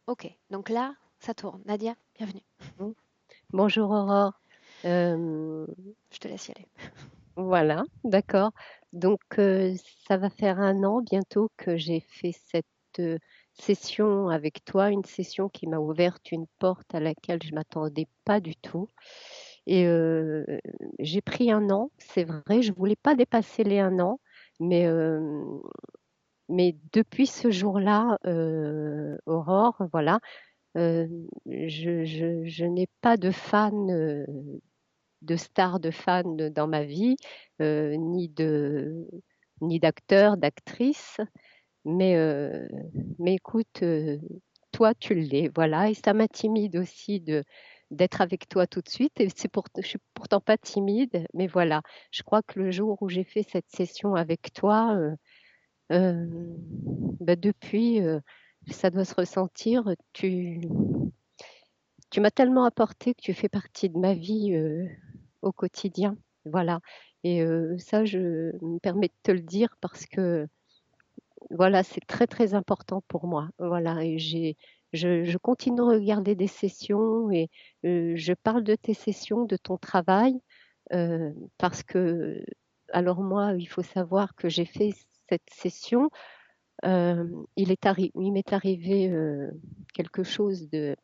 Ok, donc là, ça tourne. Nadia, bienvenue. Mm. Bonjour Aurore. Euh, Je te laisse y aller. voilà, d'accord. Donc ça va faire un an bientôt que j'ai fait cette euh, session avec toi, une session qui m'a ouvert une porte à laquelle je m'attendais pas du tout. Et j'ai pris un an, c'est vrai, je voulais pas dépasser les un an, mais mais depuis ce jour-là, Aurore, voilà, euh, je n'ai pas de fan. De stars, de fans dans ma vie, ni ni d'acteurs, d'actrices. Mais, euh, mais écoute, toi, tu l'es, voilà. Et ça m'intimide aussi d'être avec toi tout de suite. Et je suis pourtant pas timide, mais voilà. Je crois que le jour où j'ai fait cette session avec toi, euh, bah, depuis, ça doit se ressentir. Tu m'as tellement apporté que tu fais partie de ma vie au quotidien. Voilà. Et ça, je me permets de te le dire parce que voilà, c'est très très important pour moi. Voilà. Et je continue de regarder des sessions et je parle de tes sessions, de ton travail, parce que alors moi, il faut savoir que j'ai fait cette session. Il m'est arrivé quelque chose de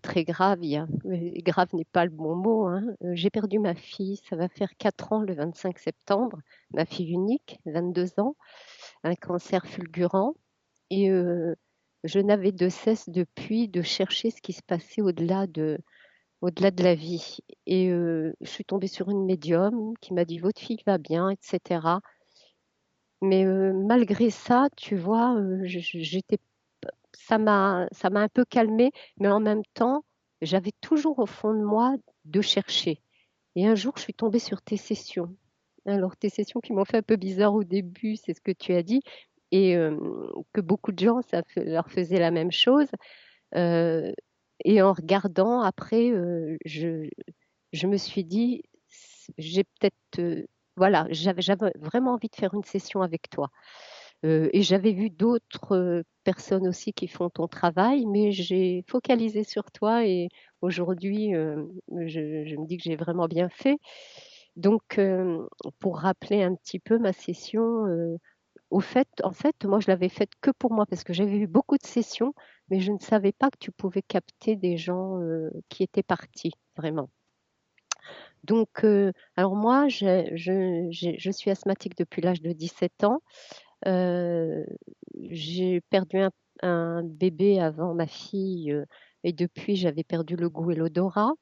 très grave. Grave n'est pas le bon mot, hein. J'ai perdu ma fille, ça va faire 4 ans le 25 septembre, ma fille unique, 22 ans, un cancer fulgurant. Et je n'avais de cesse depuis de chercher ce qui se passait au-delà de la vie. Et je suis tombée sur une médium qui m'a dit, votre fille va bien, etc. Mais malgré ça, tu vois, ça m'a un peu calmée, mais en même temps, j'avais toujours au fond de moi de chercher. Et un jour, je suis tombée sur tes sessions. Alors, tes sessions qui m'ont fait un peu bizarre au début, c'est ce que tu as dit, et que beaucoup de gens, leur faisait la même chose. Euh, et en regardant après, je me suis dit, j'ai peut-être, voilà, j'avais vraiment envie de faire une session avec toi. Et j'avais vu d'autres personnes aussi qui font ton travail, mais j'ai focalisé sur toi et aujourd'hui, je me dis que j'ai vraiment bien fait. Donc, pour rappeler un petit peu ma session, en fait, moi, je l'avais faite que pour moi parce que j'avais eu beaucoup de sessions, mais je ne savais pas que tu pouvais capter des gens qui étaient partis, vraiment. Donc, alors moi, je suis asthmatique depuis l'âge de 17 ans. Euh, j'ai perdu un bébé avant ma fille et depuis j'avais perdu le goût et l'odorat.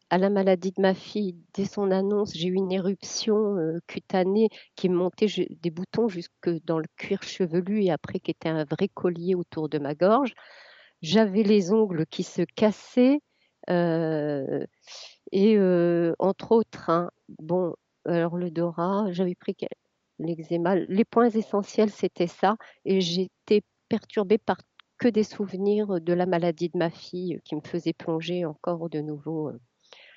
À la maladie de ma fille, dès son annonce, j'ai eu une éruption cutanée qui me montait des boutons jusque dans le cuir chevelu et après qui était un vrai collier autour de ma gorge. J'avais les ongles qui se cassaient euh, et entre autres, hein, bon, alors l'odorat, j'avais pris l'eczéma. Les points essentiels, c'était ça. Et j'étais perturbée par que des souvenirs de la maladie de ma fille qui me faisaient plonger encore de nouveau.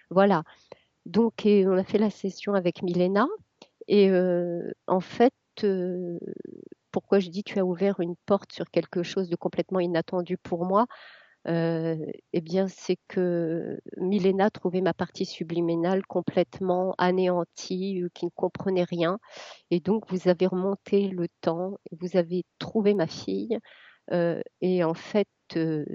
Voilà. Donc, et on a fait la session avec Milena. Et en fait, euh, pourquoi je dis tu as ouvert une porte sur quelque chose de complètement inattendu pour moi, euh, eh bien, c'est que Milena trouvait ma partie subliminale complètement anéantie, qui ne comprenait rien. Et donc, vous avez remonté le temps, et vous avez trouvé ma fille. Et en fait, euh,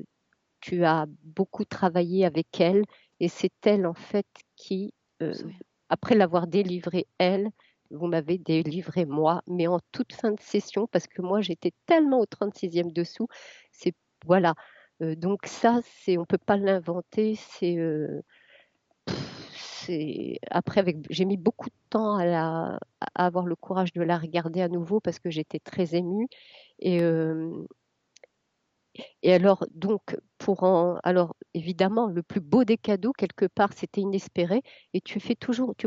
tu as beaucoup travaillé avec elle. Et c'est elle, en fait, qui, Je me euh, souviens. après l'avoir délivrée, elle, vous m'avez délivré moi, mais en toute fin de session, parce que moi, j'étais tellement au 36e dessous. C'est, voilà. Donc ça, on peut pas l'inventer. Après, j'ai mis beaucoup de temps à avoir le courage de la regarder à nouveau parce que j'étais très émue. Et, alors, donc, alors, évidemment, le plus beau des cadeaux, quelque part, c'était inespéré. Et tu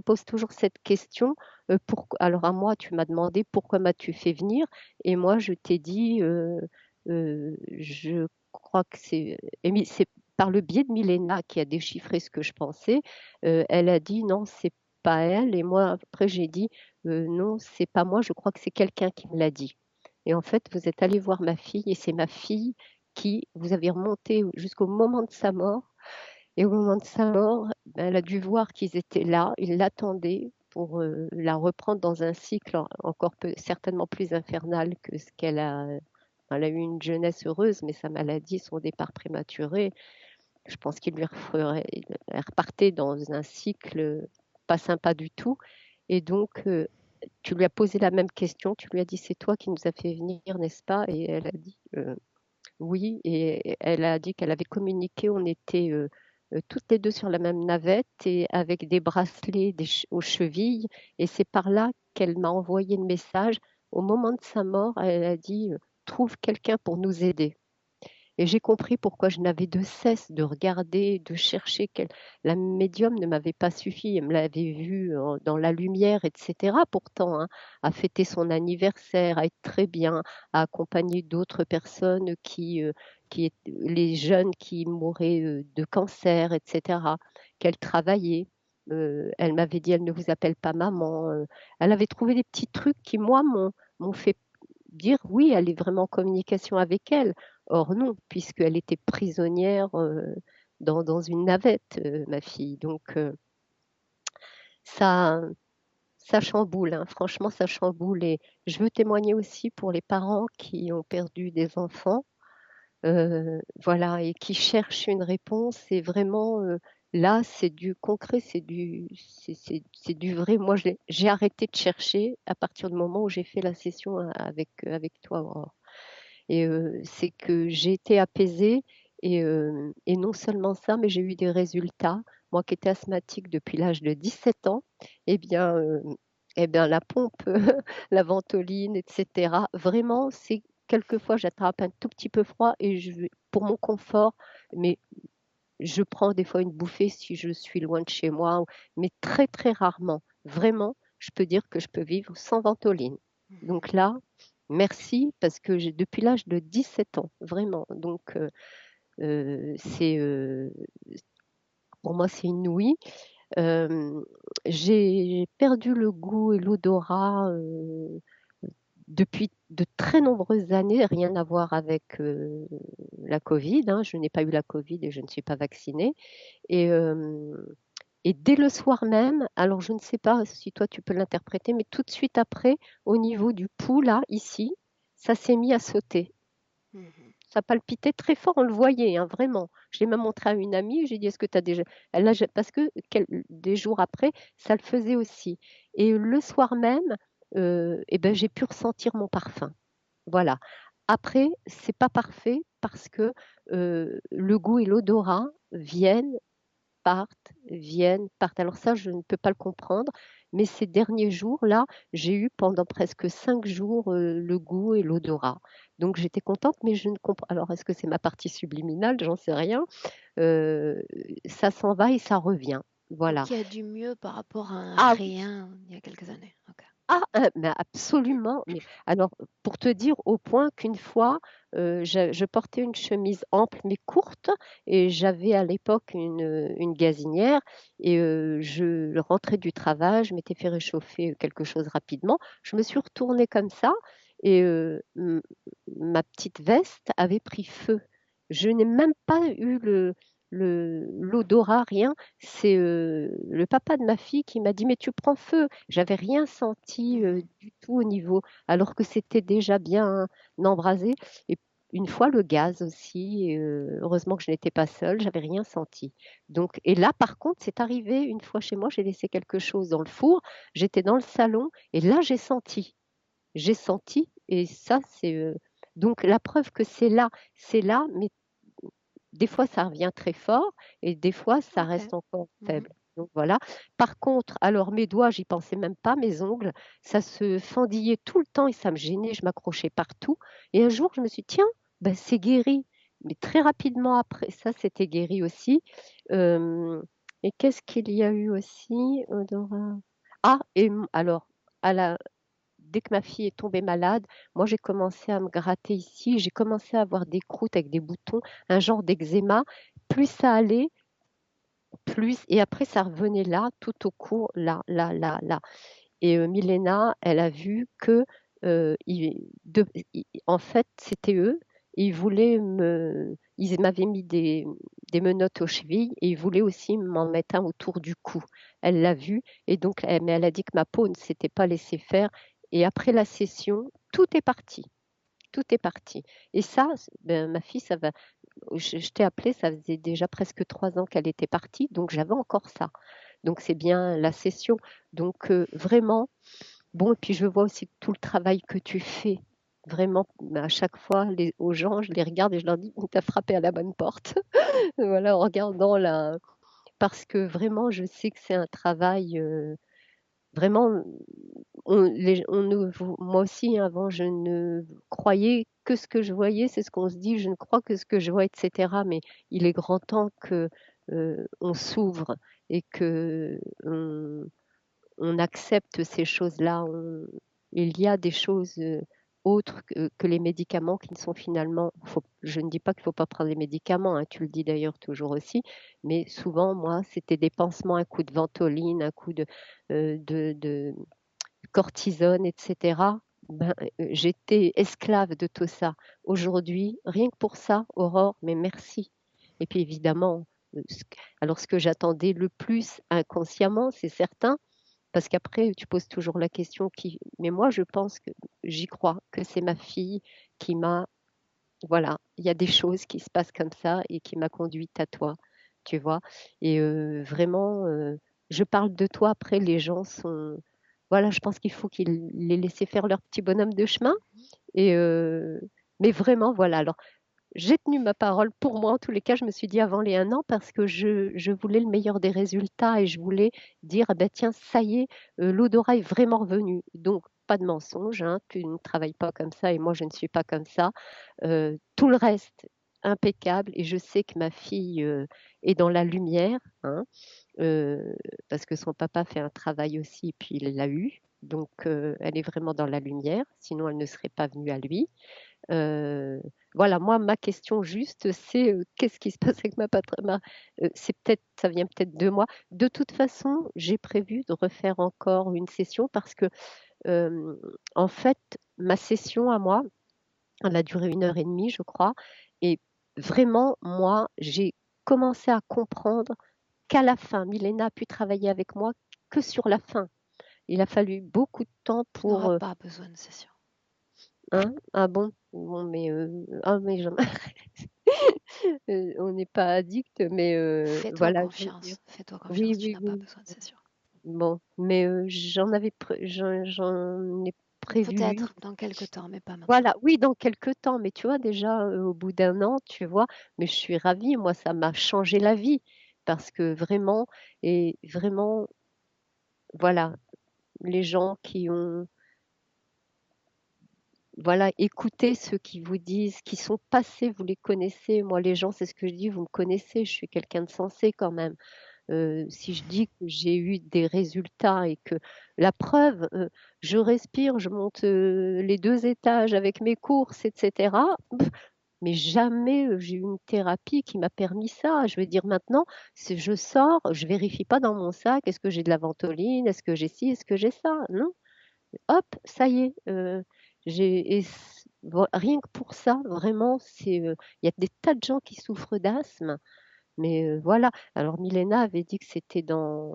poses toujours cette question. Alors, à moi, tu m'as demandé pourquoi m'as-tu fait venir? Et moi, je t'ai dit, je crois que c'est par le biais de Milena qui a déchiffré ce que je pensais. Elle a dit non, c'est pas elle. Et moi, après, j'ai dit non, c'est pas moi. Je crois que c'est quelqu'un qui me l'a dit. Et en fait, vous êtes allé voir ma fille et c'est ma fille qui vous avez remonté jusqu'au moment de sa mort. Et au moment de sa mort, ben, elle a dû voir qu'ils étaient là, ils l'attendaient pour la reprendre dans un cycle encore certainement plus infernal que ce qu'elle a. Elle a eu une jeunesse heureuse, mais sa maladie, son départ prématuré, je pense qu'il lui referait, elle repartait dans un cycle pas sympa du tout. Et donc, tu lui as posé la même question, tu lui as dit, c'est toi qui nous as fait venir, n'est-ce pas? Et elle a dit oui, et elle a dit qu'elle avait communiqué, on était toutes les deux sur la même navette et avec des bracelets aux chevilles, et c'est par là qu'elle m'a envoyé le message. Au moment de sa mort, elle a dit, trouve quelqu'un pour nous aider. Et j'ai compris pourquoi je n'avais de cesse de regarder, de chercher. La médium ne m'avait pas suffi. Elle me l'avait vue dans la lumière, etc. Pourtant, hein, à fêter son anniversaire, à être très bien, à accompagner d'autres personnes les jeunes qui mouraient de cancer, etc. Qu'elle travaillait. Elle m'avait dit, elle ne vous appelle pas maman. Elle avait trouvé des petits trucs qui, moi, m'ont fait dire, oui, elle est vraiment en communication avec elle. Or non, puisqu'elle était prisonnière dans une navette, ma fille. Donc ça, ça chamboule, hein. Franchement, ça chamboule. Et je veux témoigner aussi pour les parents qui ont perdu des enfants, voilà, et qui cherchent une réponse. Et vraiment, là, c'est du concret, c'est du vrai. Moi, j'ai arrêté de chercher à partir du moment où j'ai fait la session avec toi, Aurore. Et c'est que j'ai été apaisée et non seulement ça, mais j'ai eu des résultats. Moi qui étais asthmatique depuis l'âge de 17 ans, eh bien, euh, eh bien la pompe, la ventoline, etc. Vraiment, c'est quelquefois j'attrape un tout petit peu froid et pour mon confort, mais je prends des fois une bouffée si je suis loin de chez moi, mais très très rarement. Vraiment, je peux dire que je peux vivre sans ventoline. Donc là, merci parce que j'ai depuis l'âge de 17 ans, vraiment. Donc c'est pour moi c'est inouï. Euh, j'ai perdu le goût et l'odorat depuis de très nombreuses années, rien à voir avec la Covid, hein. Je n'ai pas eu la Covid et je ne suis pas vaccinée. Et, et dès le soir même, alors je ne sais pas si toi tu peux l'interpréter, mais tout de suite après, au niveau du pouls, là, ici, ça s'est mis à sauter. Mhm. Ça palpitait très fort, on le voyait, hein, vraiment. Je l'ai même montré à une amie, j'ai dit, est-ce que tu as déjà... parce que des jours après, ça le faisait aussi. Et le soir même, eh ben, j'ai pu ressentir mon parfum. Voilà. Après, c'est pas parfait parce que le goût et l'odorat viennent, partent. Alors ça, je ne peux pas le comprendre, mais ces derniers jours-là, j'ai eu pendant presque 5 jours le goût et l'odorat. Donc j'étais contente, mais je ne comprends. Alors est-ce que c'est ma partie subliminale? J'en sais rien. Euh, Ça s'en va et ça revient. Voilà. Donc il y a du mieux par rapport à un Ah rien il y a quelques années. Ok. Ah, mais absolument. Mais alors, pour te dire au point qu'une fois, je portais une chemise ample mais courte et j'avais à l'époque une gazinière et je rentrais du travail, je m'étais fait réchauffer quelque chose rapidement. Je me suis retournée comme ça et ma petite veste avait pris feu. Je n'ai même pas eu l'odorat, rien. C'est le papa de ma fille qui m'a dit, mais tu prends feu. J'avais rien senti Mhm. du tout au niveau, alors que c'était déjà bien embrasé. Et une fois le gaz aussi, heureusement que je n'étais pas seule, j'avais rien senti. Donc, et là, par contre, c'est arrivé une fois chez moi, j'ai laissé quelque chose dans le four, j'étais dans le salon et là, j'ai senti, et ça, c'est donc la preuve que c'est là, mais des fois, ça revient très fort et des fois, ça Ok. reste encore Mhm. faible. Donc voilà. Par contre, alors mes doigts, j'y pensais même pas, mes ongles, ça se fendillait tout le temps et ça me gênait, je m'accrochais partout. Et un jour, je me suis dit, tiens, ben, c'est guéri. Mais très rapidement après, ça, c'était guéri aussi. Euh, et qu'est-ce qu'il y a eu aussi, odorat. Ah, alors, à la, dès que ma fille est tombée malade, moi j'ai commencé à me gratter ici, j'ai commencé à avoir des croûtes avec des boutons, un genre d'eczéma. Plus ça allait, plus, et après ça revenait là, tout au court, là, là, là, là. Et Milena, elle a vu que en fait, c'était eux. Ils m'avaient mis des menottes aux chevilles et ils voulaient aussi m'en mettre un autour du cou. Elle l'a vu et donc, mais elle a dit que ma peau ne s'était pas laissée faire. Et après la session, tout est parti. Tout est parti. Et ça, ben, ma fille, je t'ai appelé, ça faisait déjà presque 3 ans qu'elle était partie, donc j'avais encore ça. Donc c'est bien la session. Donc vraiment, bon, et puis je vois aussi tout le travail que tu fais. Vraiment, à chaque fois, aux gens, je les regarde et je leur dis, tu as frappé à la bonne porte. Voilà, en regardant la. Parce que vraiment, je sais que c'est un travail, vraiment, moi aussi, avant, je ne croyais que ce que je voyais, c'est ce qu'on se dit, je ne crois que ce que je vois, etc. Mais il est grand temps que on s'ouvre et que on accepte ces choses-là. Il y a des choses autres que les médicaments qui ne sont finalement. Je ne dis pas qu'il ne faut pas prendre les médicaments, hein, tu le dis d'ailleurs toujours aussi, mais souvent, moi, c'était des pansements, un coup de ventoline, un coup de cortisone, etc. Ben, j'étais esclave de tout ça. Aujourd'hui, rien que pour ça, Aurore, mais merci. Et puis évidemment, alors ce que j'attendais le plus inconsciemment, c'est certain, parce qu'après, tu poses toujours la question qui. Mais moi, je pense que j'y crois, que c'est ma fille qui m'a. Voilà, il y a des choses qui se passent comme ça et qui m'a conduite à toi, tu vois. Et vraiment, je parle de toi. Après, les gens sont. Voilà, je pense qu'il faut qu'ils les laisser faire leur petit bonhomme de chemin. Et mais vraiment, voilà. Alors, j'ai tenu ma parole pour moi, en tous les cas, je me suis dit avant les 1 an parce que je voulais le meilleur des résultats et je voulais dire, ah ben tiens, ça y est, l'odorat est vraiment revenu. Donc, pas de mensonge, hein, tu ne travailles pas comme ça et moi, je ne suis pas comme ça. Tout le reste, impeccable et je sais que ma fille est dans la lumière, hein, euh, parce que son papa fait un travail aussi et puis il l'a eu. Donc, elle est vraiment dans la lumière, sinon elle ne serait pas venue à lui. Heu, voilà, moi, ma question juste, c'est, qu'est-ce qui se passe avec c'est peut-être ça vient peut-être de moi. De toute façon, j'ai prévu de refaire encore une session parce que, hem, en fait, ma session à moi, elle a duré 1 heure et demie, je crois et vraiment, moi, j'ai commencé à comprendre qu'à la fin. Milena a pu travailler avec moi que sur la fin. Il a fallu beaucoup de temps Tu n'auras pour, pas besoin de session. hein? Ah bon? Bon, mais ah mais j'en on n'est pas addict, mais Fais-toi voilà, je veux dire confiance. Fais-toi oui, confiance, tu oui, n'as pas oui. besoin de session. Bon, mais j'en ai prévu une. Peut-être dans quelques temps, mais pas maintenant. Voilà, oui, dans quelque temps, mais tu vois déjà, au bout d'1 an, tu vois? Mais je suis ravie, moi, ça m'a changé la vie parce que vraiment et vraiment, voilà, les gens qui ont voilà, écoutez ceux qui vous disent, qui sont passés, vous les connaissez. Moi, les gens, c'est ce que je dis, vous me connaissez, je suis quelqu'un de sensé quand même. Si je dis que j'ai eu des résultats et que la preuve, je respire, je monte les 2 étages avec mes courses, etc. Mais jamais j'ai eu une thérapie qui m'a permis ça. Je veux dire maintenant, si je sors, je vérifie pas dans mon sac, est-ce que j'ai de la ventoline, est-ce que j'ai ci, est-ce que j'ai ça? Non, hop, ça y est. Rien que pour ça, vraiment, il y a des tas de gens qui souffrent d'asthme mais voilà. Alors Milena avait dit que c'était dans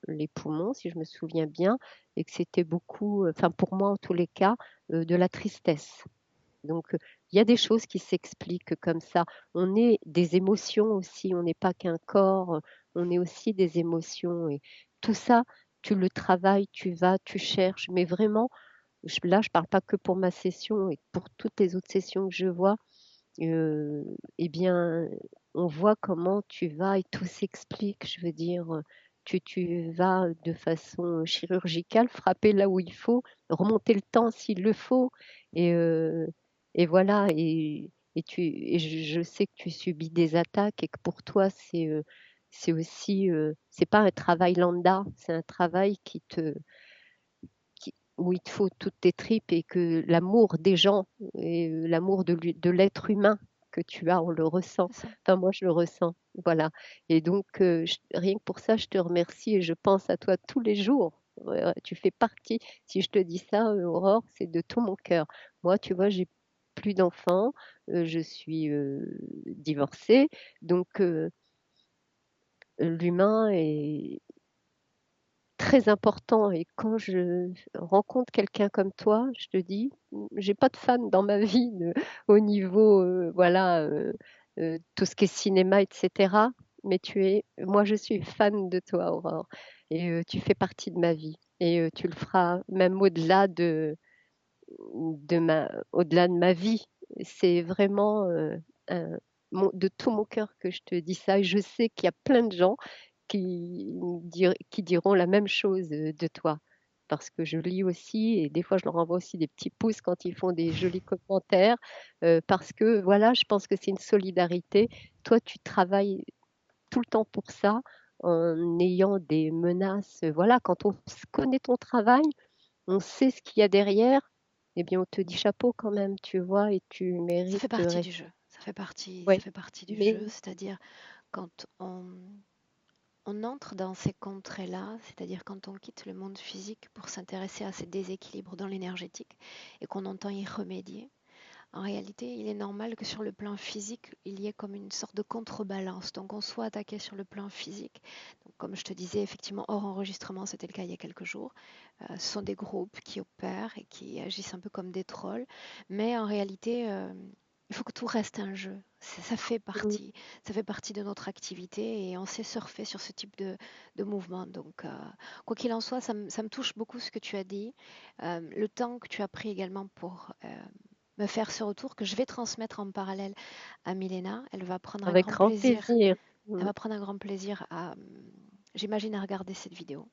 les poumons, si je me souviens bien, et que c'était beaucoup, enfin pour moi en tous les cas, de la tristesse. Donc il y a des choses qui s'expliquent comme ça. On est des émotions aussi, on n'est pas qu'un corps, on est aussi des émotions et tout ça, tu le travailles, tu vas, tu cherches, mais vraiment, là je parle pas que pour ma session et pour toutes les autres sessions que je vois, eh bien, on voit comment tu vas et tout s'explique. Je veux dire, tu vas de façon chirurgicale frapper là où il faut, remonter le temps s'il le faut, et, euh, et voilà. Et je sais que tu subis des attaques et que pour toi, c'est aussi, c'est pas un travail lambda, c'est un travail où il te faut toutes tes tripes et que l'amour des gens et l'amour de l'être humain que tu as, on le ressent. C'est ça. Enfin, moi, je le ressens. Voilà. Et donc, rien que pour ça, je te remercie et je pense à toi tous les jours. tu fais partie. Si je te dis ça, Aurore, c'est de tout mon cœur. Moi, tu vois, j'ai plus d'enfants, je suis divorcée, donc l'humain est très important. Et quand je rencontre quelqu'un comme toi, je te dis, j'ai pas de fan dans ma vie au niveau, voilà, tout ce qui est cinéma, etc. Mais moi, je suis fan de toi, Aurore, et tu fais partie de ma vie. Et tu le feras même au-delà de ma vie. C'est vraiment de tout mon cœur que je te dis ça. Et je sais qu'il y a plein de gens qui diront la même chose de toi. Parce que je lis aussi et des fois je leur envoie aussi des petits pouces quand ils font des jolis commentaires. Parce que voilà, je pense que c'est une solidarité. Toi, tu travailles tout le temps pour ça en ayant des menaces. Voilà, quand on connaît ton travail, on sait ce qu'il y a derrière, eh bien, on te dit chapeau quand même, tu vois, et tu Ça mérites fait le partie du respect. jeu. Ça Ouais, fait partie du mais jeu, c'est-à-dire quand on entre dans ces contrées-là, c'est-à-dire quand on quitte le monde physique pour s'intéresser à ces déséquilibres dans l'énergétique et qu'on entend y remédier, en réalité, il est normal que sur le plan physique, il y ait comme une sorte de contrebalance. Donc, on soit attaqué sur le plan physique. Donc, comme je te disais, effectivement, hors enregistrement, c'était le cas il y a quelques jours. Ce sont des groupes qui opèrent et qui agissent un peu comme des trolls. Mais en réalité, il faut que tout reste un jeu. mm, Ça fait partie de notre activité et on sait surfer sur ce type de mouvement. Donc, quoi qu'il en soit, ça me touche beaucoup ce que tu as dit. Le temps que tu as pris également pour me faire ce retour que je vais transmettre en parallèle à Milena. Elle va prendre un avec grand grand plaisir. plaisir. Elle Mm. va prendre un grand plaisir à, j'imagine, à regarder cette vidéo.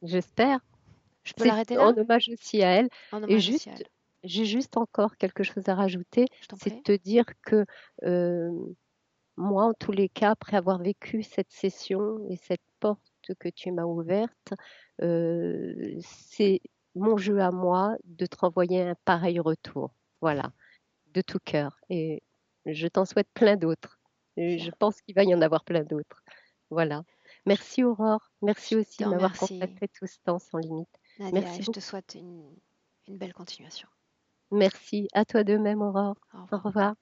J'espère. Je peux C'est l'arrêter en là? hommage aussi à elle. En Et hommage aussi à juste, elle. j'ai juste encore quelque chose à rajouter, Je t'en c'est de prie. te dire que euh, moi, en tous les cas, après avoir vécu cette session et cette porte que tu m'as ouverte, c'est mon jeu à moi de te renvoyer un pareil retour. Voilà, de tout cœur. Et je t'en souhaite plein d'autres. Et je Bien. pense qu'il va y en avoir plein d'autres. Voilà. Je Merci Aurore. Merci je te aussi de m'avoir remercie, consacré tout ce temps sans limite. Nadia, Merci et je te beaucoup. souhaite une belle continuation. Merci. À toi de même, Aurore. Au Au revoir. revoir.